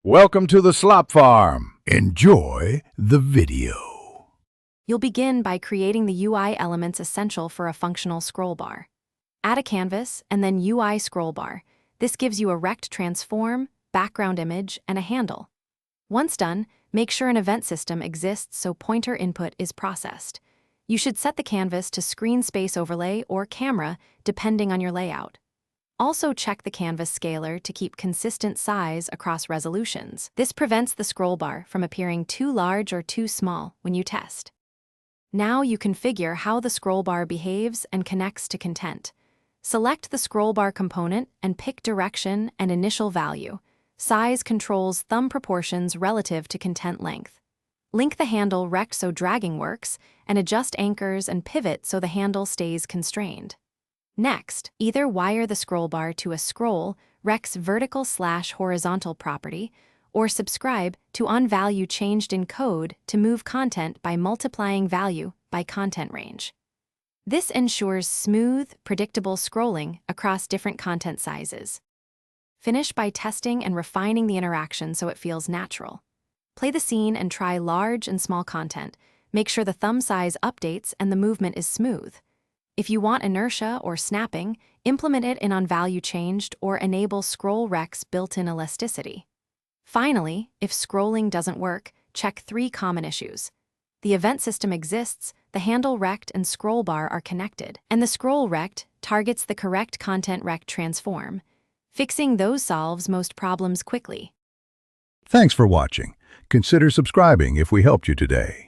Welcome to the Slop Farm. Enjoy the video. You'll begin by creating the UI elements essential for a functional scroll bar. Add a canvas and then UI scroll bar. This gives you a rect transform, background image, and a handle. Once done, make sure an event system exists so pointer input is processed. You should set the canvas to screen space overlay or camera depending on your layout. Also check the canvas scaler to keep consistent size across resolutions. This prevents the scroll bar from appearing too large or too small when you test. Now you configure how the scroll bar behaves and connects to content. Select the scroll bar component and pick direction and initial value. Size controls thumb proportions relative to content length. Link the handle rect so dragging works, and adjust anchors and pivot so the handle stays constrained. Next, either wire the scroll bar to a scroll, rec's vertical/horizontal property, or subscribe to on value changed in code to move content by multiplying value by content range. This ensures smooth, predictable scrolling across different content sizes. Finish by testing and refining the interaction so it feels natural. Play the scene and try large and small content. Make sure the thumb size updates and the movement is smooth. If you want inertia or snapping, implement it in on-value changed or enable scroll rec's built-in elasticity. Finally, if scrolling doesn't work, check 3 common issues. The event system exists, the handle rect and scroll bar are connected, and the scroll rect targets the correct content rect transform. Fixing those solves most problems quickly. Thanks for watching. Consider subscribing if we helped you today.